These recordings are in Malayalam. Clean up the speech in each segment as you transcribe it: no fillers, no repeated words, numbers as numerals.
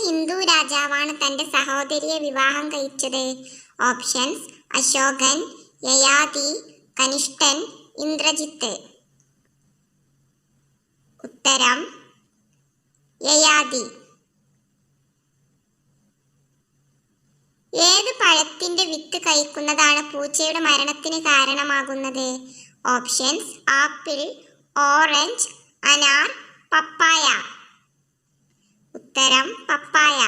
ഹിന്ദു രാജാവാണ് തന്റെ സഹോദരിയെ വിവാഹം കഴിച്ചത്? ഓപ്ഷൻസ്: അശോകൻ, യയാതി, കനിഷ്കൻ, ഇന്ദ്രജിത്ത്. ഉത്തരം: യയാതി. ഏത് പഴത്തിന്റെ വിത്ത് കഴിക്കുന്നതാണ് പൂച്ചയുടെ മരണത്തിന് കാരണമാകുന്നത്? ഓപ്ഷൻസ്: ആപ്പിൾ, ഓറഞ്ച്, അനാർ, പപ്പായ. ഉത്തരം: പപ്പായ.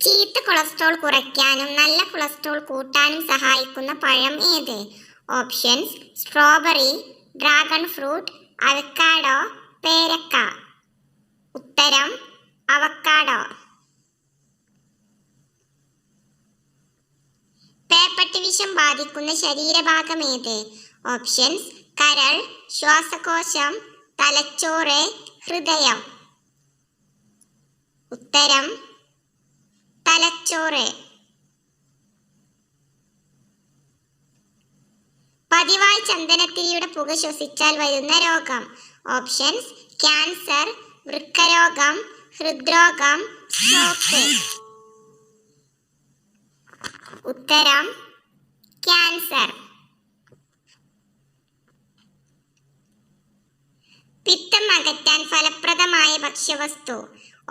ചീത്ത കൊളസ്ട്രോൾ കുറയ്ക്കാനും നല്ല കൊളസ്ട്രോൾ കൂട്ടാനും സഹായിക്കുന്ന പഴം ഏത്? Options: strawberry, dragon fruit, avocado, പേരക്ക. ഉത്തരം: അവക്കാഡോ. പേപ്പട്ടി വിഷം ബാധിക്കുന്ന ശരീരഭാഗം ഏത്? ഓപ്ഷൻസ്: കരൾ, ശ്വാസകോശം, തലച്ചോറ്, ഹൃദയം. ഉത്തരം: തലച്ചോറ്. പതിവായി ചന്ദനത്തിരിയുടെ പുക ശ്വസിച്ചാൽ വരുന്ന രോഗം? ഓപ്ഷൻസ്: ക്യാൻസർ, വൃക്കരോഗം, ഹൃദ്രോഗം, സ്ട്രോക്ക്. ഉത്തരം: ക്യാൻസർ. പിത്തം അകറ്റാൻ ഫലപ്രദമായ ഭക്ഷ്യവസ്തു?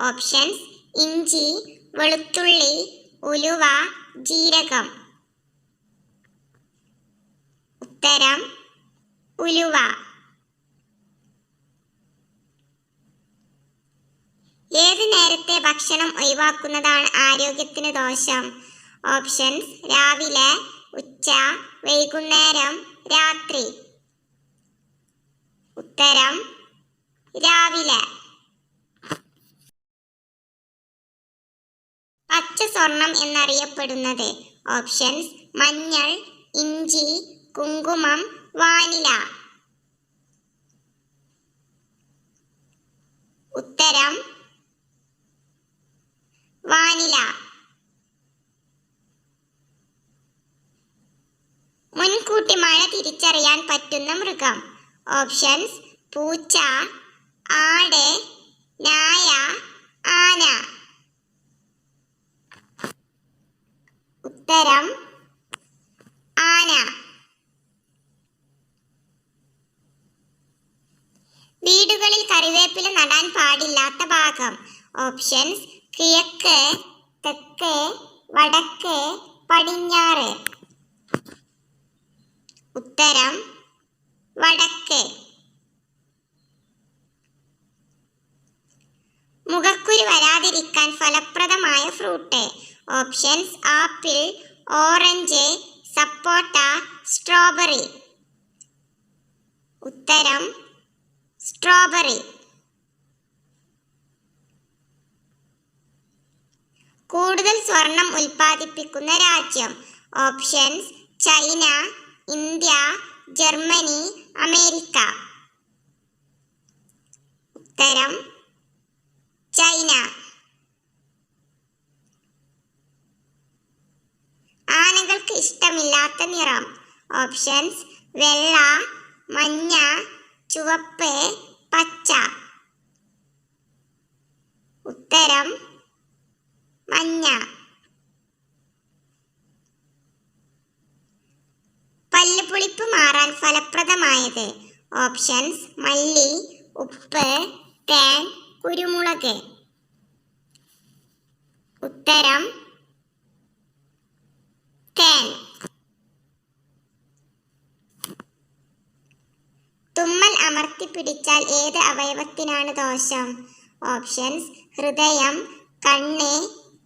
ഓപ്ഷൻസ്: ഇഞ്ചി, വെളുത്തുള്ളി, ഉലുവ, ജീരകം. ഉത്തരം: ഉലുവ. ഏത് നേരത്തെ ഭക്ഷണം ഒഴിവാക്കുന്നതാണ് ആരോഗ്യത്തിന് ദോഷം? ഓപ്ഷൻസ്: രാവിലെ, ഉച്ച, വൈകുന്നേരം, രാത്രി. ഉത്തരം: രാവിലെ. പച്ച സ്വർണം എന്നറിയപ്പെടുന്നത്? ഓപ്ഷൻസ്: മഞ്ഞൾ, ഇഞ്ചി, കുങ്കുമം, വാനില. ഉത്തരം: വാനില. മുൻകൂട്ടി മഴ തിരിച്ചറിയാൻ പറ്റുന്ന മൃഗം? ഓപ്ഷൻസ്: പൂച്ച, ആട്, നായ, ആന. ഉത്തരം: ആന. വീടുകളിൽ കറിവേപ്പില നടാൻ പാടില്ലാത്ത ഭാഗം? ഓപ്ഷൻസ്: കിഴക്ക്, തെക്ക്, വടക്ക്, പടിഞ്ഞാറ്. ഉത്തരം: വടക്ക്. മുഖക്കുരു വരാതിരിക്കാൻ ഫലപ്രദമായ ഫ്രൂട്ട്? ഓപ്ഷൻസ്: ആപ്പിൾ, ഓറഞ്ച്, സപ്പോട്ട, സ്ട്രോബെറി. ഉത്തരം: സ്ട്രോബെറി. കൂടുതൽ സ്വർണം ഉൽപ്പാദിപ്പിക്കുന്ന രാജ്യം? Options: China, India, Germany, America. ഉത്തരം: ചൈന. ആനകൾക്ക് ഇഷ്ടമില്ലാത്ത നിറം? ഓപ്ഷൻസ്: വെള്ള, മഞ്ഞ, ചുവപ്പ്, പച്ച. ഉത്തരം: മഞ്ഞ. പല്ലുപുളിപ്പ് മാറാൻ ഫലപ്രദമായത്? ഓപ്ഷൻസ്: മല്ലി, ഉപ്പ്, തേൻ, കുരുമുളക്. ഉത്തരം: തേൻ. തുമ്മൽ അമർത്തി പിടിച്ചാൽ ഏത് അവയവത്തിനാണ് ദോഷം? ഓപ്ഷൻസ്: ഹൃദയം, കണ്ണ്,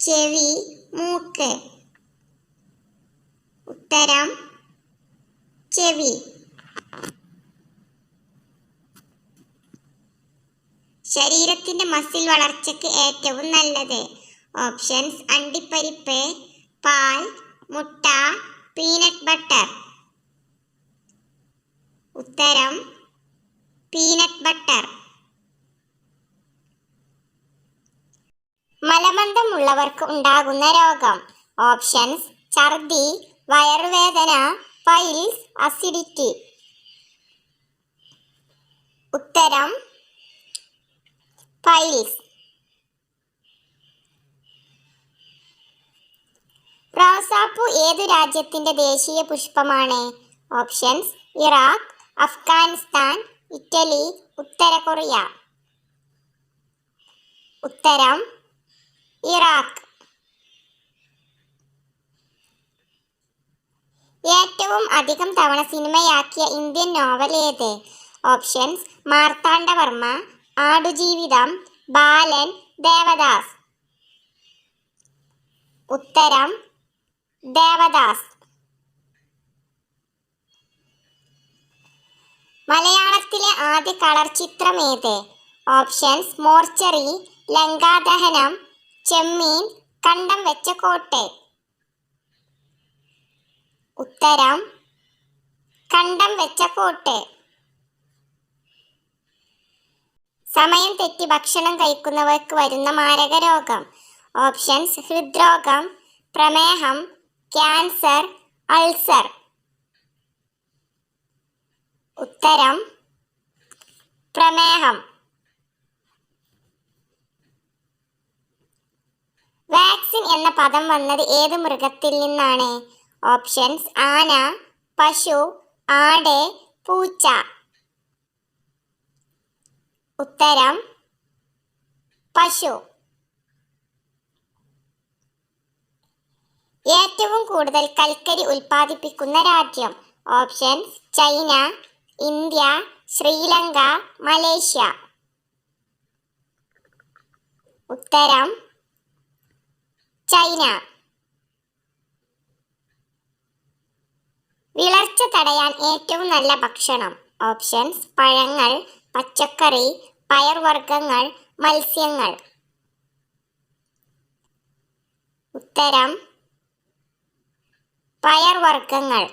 ചെവി, മൂക്ക്. ഉത്തരം: ചെവി. ശരീരത്തിന്റെ മസിൽ വളർച്ചയ്ക്ക് ഏറ്റവും നല്ലത്? ഓപ്ഷൻസ്: അണ്ടിപ്പരിപ്പ്, പാൽ, മുട്ട, പീനട്ട് ബട്ടർ. ഉത്തരം: പീനട്ട് ബട്ടർ. മലബന്ധമുള്ളവർക്ക് ഉണ്ടാകുന്ന രോഗം? ഓപ്ഷൻസ്: ഛർദി, വയറുവേദന, പൈൽസ്, അസിഡിറ്റി. ഉത്തരം: പൈൽസ്. റോസാപ്പൂ ഏതു രാജ്യത്തിന്റെ ദേശീയ പുഷ്പമാണ്? ഓപ്ഷൻസ്: ഇറാഖ്, അഫ്ഗാനിസ്ഥാൻ, ഇറ്റലി, ഉത്തര കൊറിയ. ഉത്തരം: ഇറാഖ്. ഏറ്റവും അധികം തവണ സിനിമയാക്കിയ ഇന്ത്യൻ നോവൽ ഏത്? ഓപ്ഷൻസ്: മാർത്താണ്ഡവർമ്മ, ആടുജീവിതം, ബാലൻ, ദേവദാസ്. ഉത്തരം: ദേവദാസ്. മലയാളത്തിലെ ആദ്യ കളർ ചിത്രം ഏത്? ഓപ്ഷൻസ്: മോർച്ചറി, ലങ്കാദഹനം, ചെമ്മീൻ, കണ്ടം വെച്ച കോട്ട്. ഉത്തരം: കണ്ടം വെച്ച കോട്ട്. സമയം തെറ്റി ഭക്ഷണം കഴിക്കുന്നവർക്ക് വരുന്ന മാരക രോഗം. ഓപ്ഷൻസ്: ഹൃദ്രോഗം, പ്രമേഹം, ക്യാൻസർ, അൾസർ. ഉത്തരം: പ്രമേഹം. വാക്സിൻ എന്ന പദം വന്നത് ഏത് മൃഗത്തിൽ നിന്നാണ്? ഓപ്ഷൻസ്: ആന, പശു, ആട്, പൂച്ച. ഉത്തരം: പശു. ഏറ്റവും കൂടുതൽ കൽക്കരി ഉൽപ്പാദിപ്പിക്കുന്ന രാജ്യം. Options: China, India, Sri Lanka, Malaysia. ഉത്തരം: ചൈന. വിളർച്ച തടയാൻ ഏറ്റവും നല്ല ഭക്ഷണം. ഓപ്ഷൻസ്: പഴങ്ങൾ, പച്ചക്കറി, പയർവർഗ്ഗങ്ങൾ, മത്സ്യങ്ങൾ. ഉത്തരം: പയർവർഗ്ഗങ്ങൾ.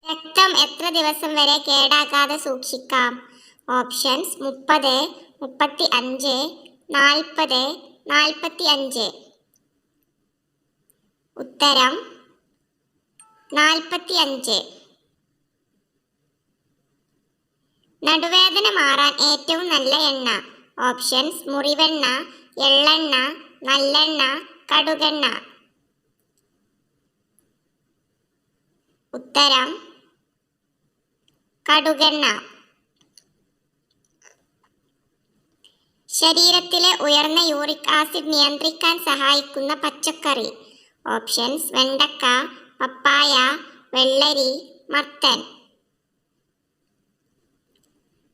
രക്തം എത്ര ദിവസം വരെ കേടാകാതെ സൂക്ഷിക്കാം? ഓപ്ഷൻസ്: 30, 35, 40, 45. ഉത്തരം: 45. നടുവേദന മാറാൻ ഏറ്റവും നല്ല എണ്ണ. ഓപ്ഷൻസ്: മുറിവെണ്ണ, എള്ളെണ്ണ, നല്ലെണ്ണ, കടുകെണ്ണ. ഉത്തരം: കടുകെണ്ണ. ശരീരത്തിലെ ഉയർന്ന യൂറിക് ആസിഡ് നിയന്ത്രിക്കാൻ സഹായിക്കുന്ന പച്ചക്കറി. ഓപ്ഷൻസ്: വെണ്ടക്ക, പപ്പായ, വെള്ളരി, മത്തൻ.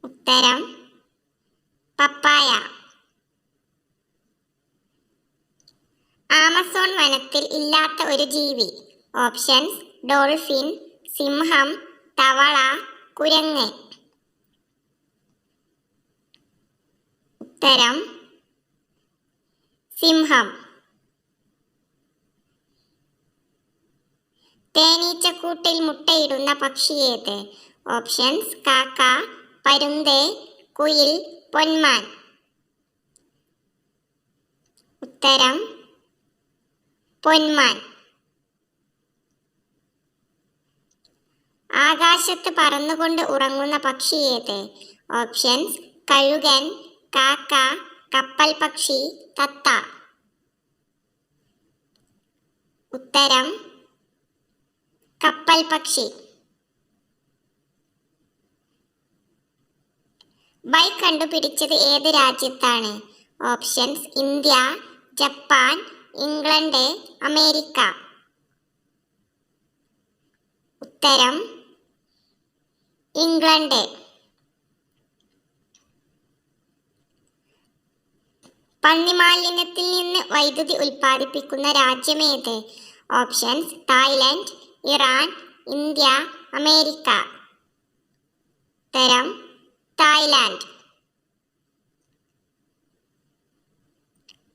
ഉത്തരം: പപ്പായ. ആമസോൺ വനത്തിൽ ഇല്ലാത്ത ഒരു ജീവി. ഓപ്ഷൻസ്: ഡോൾഫിൻ, സിംഹം, തവള, കുരങ്ങ്. ഉത്തരം: സിംഹം. തേനീച്ചക്കൂട്ടിൽ മുട്ടയിടുന്ന പക്ഷി ഏത്? ഓപ്ഷൻസ്: കാക്ക, പരുന്ത്, കുയിൽ, പൊന്മാൻ. ഉത്തരം: പൊന്മാൻ. ആകാശത്ത് പറന്നുകൊണ്ട് ഉറങ്ങുന്ന പക്ഷി ഏത്? ഓപ്ഷൻസ്: കഴുകൻ, കാക്ക, കപ്പൽ പക്ഷി, തത്ത. ഉത്തരം: കപ്പൽ പക്ഷി. ബൈക്ക് കണ്ടുപിടിച്ചത് ഏത് രാജ്യത്താണ്? Options: India, Japan, England, America. ഉത്തരം: ഇംഗ്ലണ്ട്. പന്നിമാലിന്യത്തിൽ നിന്ന് വൈദ്യുതി ഉൽപ്പാദിപ്പിക്കുന്ന രാജ്യമേത്? Options: Thailand, Iran, India, America. ഉത്തരം: തായ്ലാൻഡ്.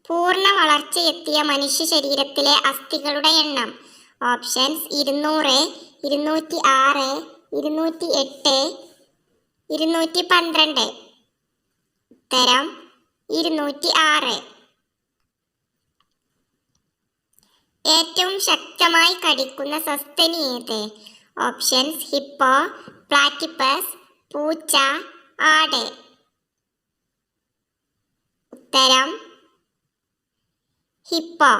പൂർണ്ണ വളർച്ചയെത്തിയ മനുഷ്യ ശരീരത്തിലെ അസ്ഥികളുടെ എണ്ണം. ഓപ്ഷൻസ്: 200, 206, 208, 212. ഉത്തരം: 206. ഏറ്റവും ശക്തമായി കടിക്കുന്ന സസ്തനി ഏത്? ഓപ്ഷൻസ്: ഹിപ്പോ, പ്ലാറ്റിപ്പസ്, പൂച്ച, ആട്. ഉത്തരം ഹിപ്പോ.